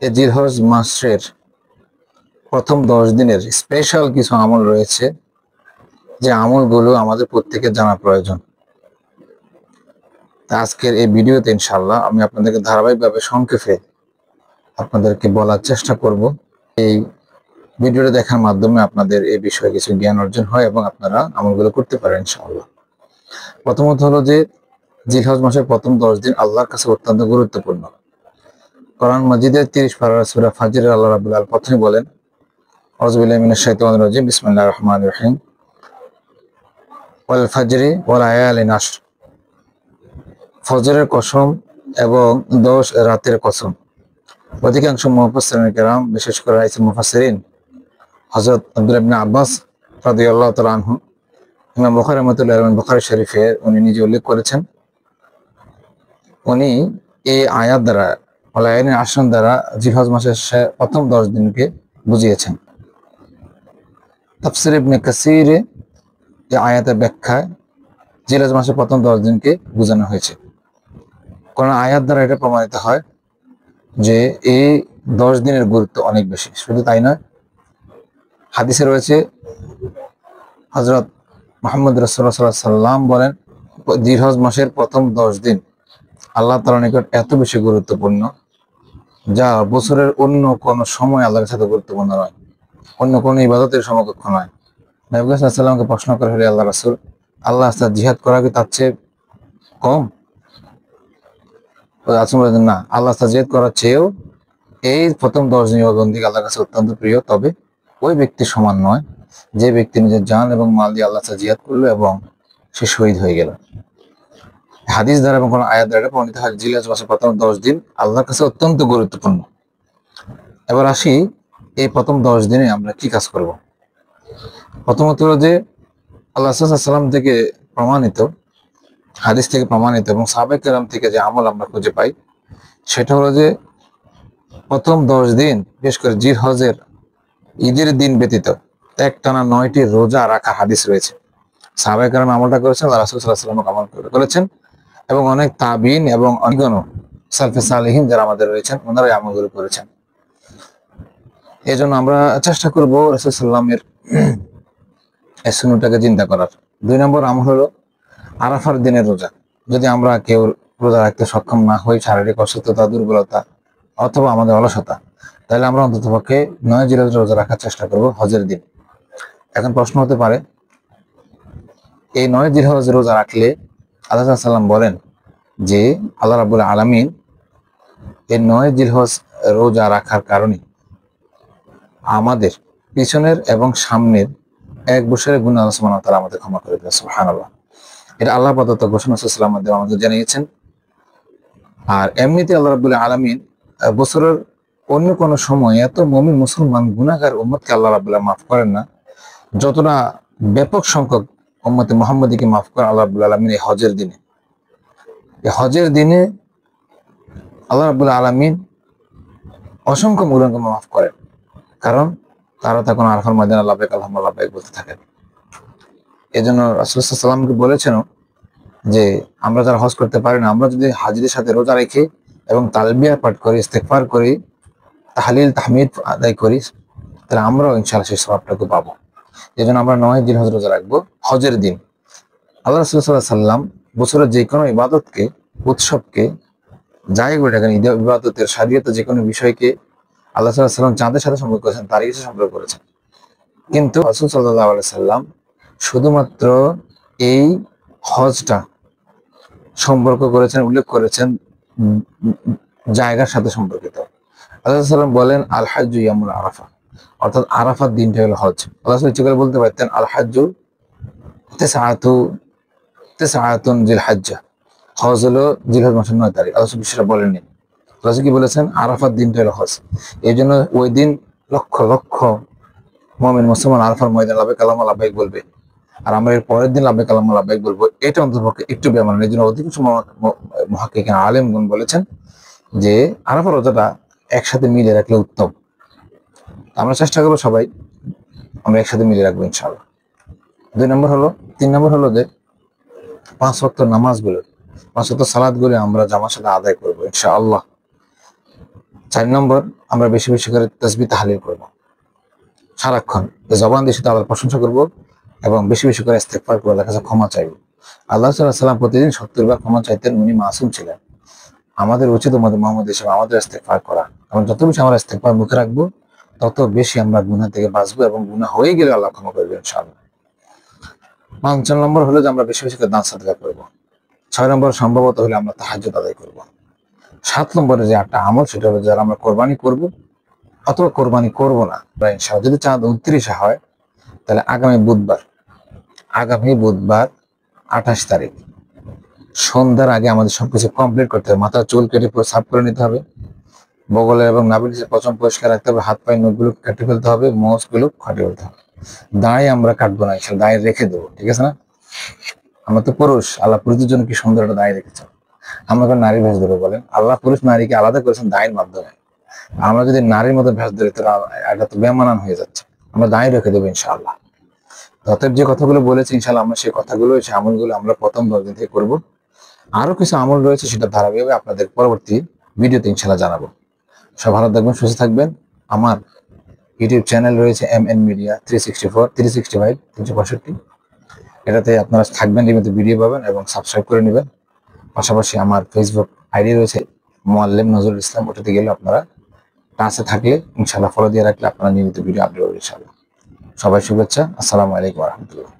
এই জিলহজ মাসের প্রথম 10 দিনের স্পেশাল কিছু আমল রয়েছে, যে আমলগুলো আমাদের প্রত্যেকের জানা প্রয়োজন। তা আজকের এই ভিডিওতে ইনশাআল্লাহ আমি আপনাদেরকে ধারাবাহিকভাবে সংক্ষেপে আপনাদেরকে বলার চেষ্টা করব। এই ভিডিওটা দেখার মাধ্যমে আপনাদের এই বিষয়ে কিছু জ্ঞান অর্জন হয় এবং আপনারা আমলগুলো করতে পারেন ইনশাআল্লাহ। প্রথমত হলো যে জিলহজ মাসের প্রথম 10 দিন আল্লাহর কাছে অত্যন্ত গুরুত্বপূর্ণ। কোরআন মাজিদের 30 পারা সূরা ফাজরে আল্লাহ রাব্বুল আলামিন প্রথমে বলেন, আউযু বিল্লাহি মিনাশ শাইতানির রাজিম, বিসমিল্লাহির রহমানির রহিম, ওয়াল ফাজরি ওয়া লায়ালিন আশর, ফজরের কসম এবং 10 রাতের কসম। অধিকাংশ মুফাসসিরিন কেরাম, বিশেষ করে রাইসুল মুফাসসিরিন হযরত আব্দুল্লাহ ইবনে আব্বাস রাদিয়াল্লাহু তাআলা আনহু, ইমাম বুখারী রাহমাতুল্লাহি আলাইহি বুখারী শরীফে উনি নিজে উল্লেখ করেছেন, উনি এই আয়াত দ্বারা ওয়ালায়ালিন আশর দ্বারা জিলহজ মাসের প্রথম 10 দিনকে বুঝিয়েছেন। তাফসীর ইবনে কাসীর এই আয়াতের ব্যাখ্যায় জিলহজ মাসের প্রথম 10 দিনকে বোঝানো হয়েছে। কারণ আয়াত দ্বারা এটা প্রমাণিত হয় যে এই 10 দিনের গুরুত্ব অনেক বেশি। শুধু তাই নয়, হাদিসে রয়েছে হযরত মুহাম্মদ রাসূলুল্লাহ সাল্লাল্লাহু আলাইহি সাল্লাম বলেন, জিলহজ মাসের প্রথম 10 দিন আল্লাহ তাআলার নিকট এত বেশি গুরুত্বপূর্ণ, যা বছরের অন্য কোনো সময় আল্লাহর সাথে গুরুত্বপূর্ণ নয়, অন্য কোনো ইবাদতের সমকক্ষ নয়। নবী সাল্লাল্লাহু আলাইহি সাল্লামকে প্রশ্ন করে, হে আল্লাহর রাসূল, আল্লাহ রাস্তায় জিহাদ করা কি তার চেয়ে কম? রাসূল বলেন, না, আল্লাহ রাস্তায় জিহাদ করার চেয়েও এই প্রথম 10 দিন ইবাদতবন্দেগী আল্লাহর কাছে অত্যন্ত প্রিয়। তবে ওই ব্যক্তি সমান নয় যে ব্যক্তি নিজের জান এবং মাল দিয়ে আল্লাহর কাছে জিহাদ করলো এবং সে শহীদ হয়ে গেল। হাদিস দ্বারা এবং কোন আয়াত দ্বারা প্রমাণিত হয় জিলহজ মাসের প্রথম 10 দিন আল্লাহর কাছে অত্যন্ত গুরুত্বপূর্ণ। এবার আসি, এই প্রথম 10 দিনে আমরা কি কাজ করব। প্রথমত হলো যে আল্লাহ রাসূল সাল্লাল্লাহু আলাইহি ওয়াসাল্লাম থেকে প্রমাণিত, হাদিস থেকে প্রমাণিত এবং সাহাবায়ে কেরাম থেকে যে আমল আমরা খুঁজে পাই, সেটা হলো যে প্রথম 10 দিন, বিশেষ করে জিলহজের ঈদের দিন ব্যতীত একটানা 9টি রোজা রাখা হাদিস রয়েছে। সাহাবায়ে কেরাম আমলটা করেছেন, আল্লাহ রাসূল সাল্লাল্লাহু আলাইহি ওয়াসাল্লাম আমল করেছেন এবং অনেক তাবিঈন এবং অনেকজন সালফে সালেহিন যারা আমাদের রয়েছেন ওনারা এই আমলগুলো করেছেন। এই জন্য আমরা চেষ্টা করব রাসূল সাল্লামের এই সুন্নতটাকে চিন্তা করার। 2 নম্বর আমল হলো আরাফার দিনের রোজা। যদি আমরা কেউ রোজা রাখতে সক্ষম না হই, শারীরিক অসুস্থতা, দুর্বলতা অথবা আমাদের অলসতা, তাহলে আমরা অন্ততপক্ষে 9 জিলহজ রোজা রাখার চেষ্টা করব হজের দিন। এখন প্রশ্ন হতে পারে, এই 9 জিলহজ রোজা রাখলে আল্লাহ সাল্লাম বলেন যে আল্লাহ রাব্বুল আলামিন এই 9 জিলহজ রোজা রাখার কারণে আমাদের পিছনের এবং সামনের 1 বছরের গুনাহ আল্লাহ সুবহানাহু ওয়া তাআলা আমাদের ক্ষমা করে দেন। সুবহানাল্লাহ। এটা আল্লাহ প্রদত্ত ঘোষণা সাল্লাল্লাহু আলাইহি ওয়াসাল্লাম আমাদের জানিয়েছেন। আর এমনিতে আল্লাহ রাব্বুল আলামিন বছরের অন্য কোন সময় এত মুমিন মুসলমান গুনাহগার উম্মতকে আল্লাহ রাব্বুল আলামিন মাফ করেন না, যতটা ব্যাপক সংখ্যক উম্মতে মুহাম্মাদীকে মাফ করেন আল্লাহ রাব্বুল আলামিন এই হজের দিনে। এই হজের দিনে আল্লাহ রাব্বুল আলামিন অসংখ্য গুনাহকে মাফ করেন, কারণ তারা তখন আরাফার ময়দানে লাব্বাইক আল্লাহুম্মা লাব্বাইক বলতে থাকেন। এজন্য রাসূল সাল্লাল্লাহু আলাইহি ওয়াসাল্লামকে বলেছেন যে আমরা যারা হজ করতে পারি না, আমরা যদি হাজিদের সাথে রোজা রেখে এবং তালবিয়া পাঠ করি, ইস্তেগফার করি, তাহলিল তাহমিদ আদায় করি, তাহলে আমরাও ইনশাআল্লাহ সেই সওয়াবটাকে পাবো। এজন্য আমরা 9 জিলহজ রোজা রাখবো হজের দিন। আল্লাহ রাসূল সাল্লাল্লাহু আলাইহি ওয়াসাল্লাম বছরের যে কোনো ইবাদতকে, উৎসবকে, যাই করে রাখেন, ইবাদতের শরীয়তের যে কোনো বিষয়কে আল্লাহ সাল্লাল্লাহু আলাইহি ওয়াসাল্লাম চাঁদের সাথে সম্পর্ক করেছেন, তারিখের সাথে সম্পর্ক করেছেন। কিন্তু রাসূল সাল্লাল্লাহু আলাইহি ওয়াসাল্লাম শুধুমাত্র এই হজটা সম্পর্ক করেছেন, উল্লেখ করেছেন জায়গার সাথে সম্পর্কিত। আল্লাহ সাল্লাম বলেন, আল হাজ্জু ইয়ামুল আরাফা, অর্থাৎ আরাফার দিনটা হলো হজ। আল্লাহ ইচ্ছে করে বলতে পারতেন আল হাজ্জু তিসআতুন জিল হাজ্জা, হজ হলো জিলহজ মাসের 9 তারিখ। আল্লাহ সেটা বলেননি। আল্লাহ কি বলেছেন? আরাফার দিনটা হলো হজ। এই জন্য ওই দিন লক্ষ লক্ষ মুমিন মুসলমান আরাফার ময়দানে লাব্বাইক আল্লাহুম্মা লাব্বাইক বলবে, আর আমরা এর পরের দিন লাব্বাইক আল্লাহুম্মা লাব্বাইক বলবো। এটা অন্ততপক্ষে একটু বেমানান। এই জন্য অধিকাংশ মুহাক্কিকিন আলেমগণ বলেছেন যে আরাফা রোজাটা একসাথে মিলে রাখলে উত্তম। আমরা চেষ্টা করবো সবাই আমরা একসাথে মিলে রাখবো ইনশাআল্লাহ। 3 নম্বর হলো যে 5 ওয়াক্ত নামাজগুলো, 5 ওয়াক্ত সালাতগুলো আমরা জামার সাথে আদায় করবো ইনশাআল্লাহ। 4 নম্বর, আমরা বেশি বেশি করে তাসবিহ তাহলিল করব। সারাক্ষণ জবান দিয়ে শুধু আল্লাহর প্রশংসা করব এবং বেশি বেশি করে ইস্তেগফার করে আল্লাহর কাছে ক্ষমা চাইব। আল্লাহ সাল্লাল্লাহু আলাইহি ওয়াসাল্লাম প্রতিদিন 70 বার ক্ষমা চাইতেন, উনি মাসুম ছিলেন। আমাদের উচিত আমাদের মুহাম্মদ হিসেবে আমাদের ইস্তেগফার করা, এবং যত বেশি আমরা ইস্তেগফার মুখে রাখবো তত বেশি আমরা গুনাহ থেকে বাঁচবো, এবং গুনাহ হয়ে গেলে আল্লাহ ক্ষমা করবে ইনশাআল্লাহ। 5 নম্বর হলো যে আমরা বেশি বেশি করে দান সাদকা করব। 6 নম্বর সম্ভবত হলে আমরা তাহাজ্জুদ আদায় করব। 7 নম্বরে যে একটা আমল, সেটা হলো যারা আমরা কোরবানি করব অথবা কোরবানি করব না, বা ইনশাআল্লাহ যদি চাঁদ 29 হয় তাহলে আগামী বুধবার 28 তারিখ সন্ধ্যার আগে আমাদের সবকিছু কমপ্লিট করতে হবে। মাথার চুল কেটে পুরো সাফ করে নিতে হবে, বগলের এবং নাভির নিচে পচন পরিষ্কার রাখতে হবে, হাত পায়ের নখগুলো কেটে ফেলতে হবে, মোচগুলো কাটে ফেলতে হবে। দাড়ি আমরা কাটবো না, দাড়ি রেখে দেবো, ঠিক আছে না? আমরা তো পুরুষ, আল্লাহ পুরুষদের জন্য কি সুন্দর একটা দাড়ি রেখেছেন। আমরা কেন নারী ভেস ধরবো বলেন? আল্লাহ পুরুষ নারীকে আলাদা করেছেন দায়ের মাধ্যমে। আমরা যদি নারীর মতো ভেস ধরি তাহলে এটা তো বেমানান হয়ে যাচ্ছে। আমরা দায় রেখে দেবো ইনশাআল্লাহ। অতএব যে কথাগুলো বলেছি ইনশাআল্লাহ আমরা সেই কথাগুলো, সেই আমলগুলো আমরা প্রথম 10 দিন থেকে করবো। আরো কিছু আমল রয়েছে, সেটা ধারাবাহিকভাবে আপনাদের পরবর্তী ভিডিওতে ইনশাআল্লাহ জানাবো। সব ভালো থাকবেন, সুস্থ থাকবেন। আমার ইউটিউব চ্যানেল রয়েছে MN মিডিয়া 364, 365, 365। এটাতে আপনারা থাকবেন, নিয়মিত ভিডিও পাবেন এবং সাবস্ক্রাইব করে নেবেন। পাশাপাশি আমার ফেসবুক আইডি রয়েছে মোয়াল্লেম নজরুল ইসলাম, ওটাতে গেলে আপনারা টাচে থাকলে ইনশাআল্লাহ ফলো দিয়ে রাখলে আপনারা নিয়মিত ভিডিও আপলোড করবেন ইনশাআল্লাহ। সবাই শুভেচ্ছা, আসসালামু আলাইকুম ওয়া রাহমাতুল্লাহ।